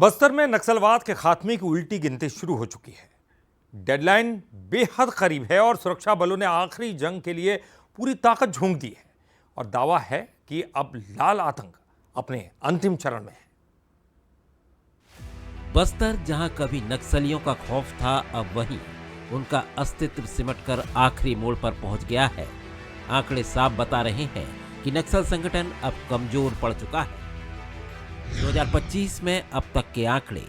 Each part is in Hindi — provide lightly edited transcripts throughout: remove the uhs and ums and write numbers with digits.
बस्तर में नक्सलवाद के खात्मे की उल्टी गिनती शुरू हो चुकी है। डेडलाइन बेहद करीब है और सुरक्षा बलों ने आखिरी जंग के लिए पूरी ताकत झोंक दी है और दावा है कि अब लाल आतंक अपने अंतिम चरण में है। बस्तर जहां कभी नक्सलियों का खौफ था, अब वहीं उनका अस्तित्व सिमटकर आखिरी मोड़ पर पहुंच गया है। आंकड़े साफ बता रहे हैं कि नक्सल संगठन अब कमजोर पड़ चुका है। 2025 में अब तक के आंकड़े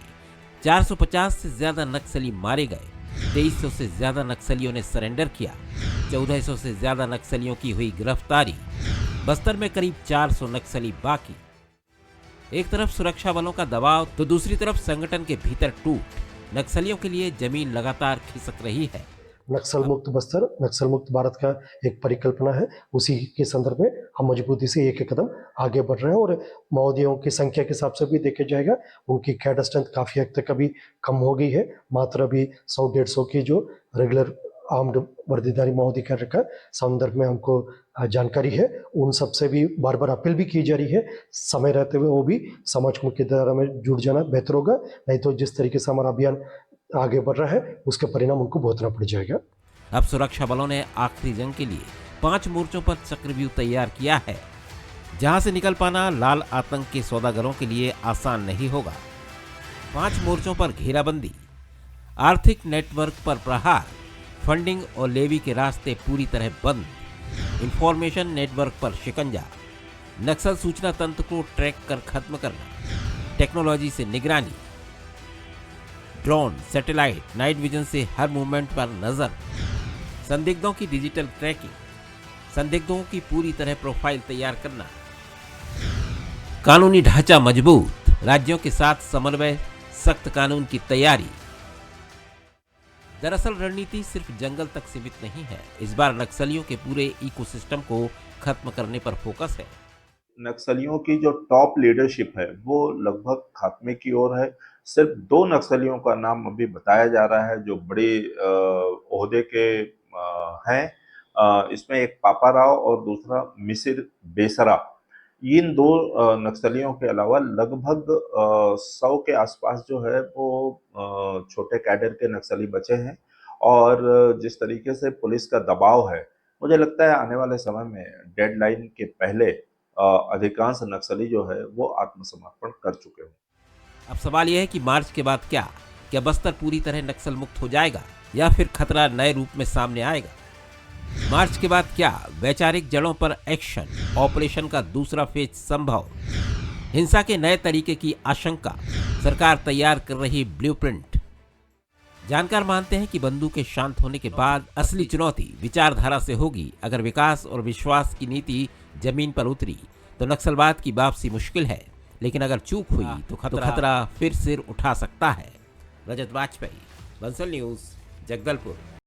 450 से ज्यादा नक्सली मारे गए, 2300 से ज्यादा नक्सलियों ने सरेंडर किया, 1400 से ज्यादा नक्सलियों की हुई गिरफ्तारी। बस्तर में करीब 400 नक्सली बाकी। एक तरफ सुरक्षा बलों का दबाव तो दूसरी तरफ संगठन के भीतर टूट। नक्सलियों के लिए जमीन लगातार खिसक रही है। नक्सल मुक्त बस्तर, नक्सल मुक्त भारत का एक परिकल्पना है। उसी के संदर्भ में हम मजबूती से एक कदम आगे बढ़ रहे हैं और माओवादियों की संख्या के हिसाब से भी देखा जाएगा, उनकी कैडर स्ट्रेंथ काफ़ी हद तक अभी कम हो गई है। मात्र अभी 100-150 की जो रेगुलर आर्म्ड वर्दीधारी माओवादी कैडर का संदर्भ में हमको जानकारी है। उन सब से भी बार बार अपील भी की जा रही है, समय रहते हुए वो भी समाज की धारा में जुड़ जाना बेहतर होगा। नहीं तो जिस तरीके से हमारा अभियान आगे बढ़ रहा है उसके परिणाम उनको भुगतना पड़ जाएगा। अब सुरक्षा बलों ने आखिरी जंग के लिए 5 मोर्चों पर चक्रव्यूह तैयार किया है, जहां से निकल पाना लाल आतंक के सौदागरों के लिए आसान नहीं होगा। 5 मोर्चों पर घेराबंदी, आर्थिक नेटवर्क पर प्रहार, फंडिंग और लेवी के रास्ते पूरी तरह बंद, इंफॉर्मेशन नेटवर्क पर शिकंजा, नक्सल सूचना तंत्र को ट्रैक कर खत्म करना, टेक्नोलॉजी से निगरानी, ड्रोन, सैटेलाइट, नाइट विजन से हर मूवमेंट पर नजर, संदिग्धों की डिजिटल ट्रैकिंग, संदिग्धों की पूरी तरह प्रोफाइल तैयार करना, कानूनी ढांचा मजबूत, राज्यों के साथ समन्वय, सख्त कानून की तैयारी। दरअसल रणनीति सिर्फ जंगल तक सीमित नहीं है। इस बार नक्सलियों के पूरे इकोसिस्टम को खत्म करने पर फोकस है। नक्सलियों की जो टॉप लीडरशिप है वो लगभग खात्मे की ओर है। सिर्फ 2 नक्सलियों का नाम अभी बताया जा रहा है जो बड़े ओहदे के हैं। इसमें एक पापा राव और दूसरा मिसिर बेसरा। इन 2 नक्सलियों के अलावा लगभग 100 के आसपास जो है वो छोटे कैडर के नक्सली बचे हैं। और जिस तरीके से पुलिस का दबाव है, मुझे लगता है आने वाले समय में डेडलाइन के पहले अधिकांश नक्सली जो है वो आत्मसमर्पण कर चुके हैं। अब सवाल यह है कि मार्च के बाद क्या बस्तर पूरी तरह नक्सल मुक्त हो जाएगा या फिर खतरा नए रूप में सामने आएगा? मार्च के बाद क्या वैचारिक जड़ों पर एक्शन, ऑपरेशन का दूसरा फेज संभव, हिंसा के नए तरीके की आशंका, सरकार तैयार कर रही ब्लूप्रिंट। जानकार मानते हैं कि बंदूकें शांत होने के बाद असली चुनौती विचारधारा से होगी। अगर विकास और विश्वास की नीति जमीन पर उतरी तो नक्सलवाद की वापसी मुश्किल है, लेकिन अगर चूक हुई तो खतरा फिर सिर उठा सकता है। रजत वाजपेयी, बंसल न्यूज, जगदलपुर।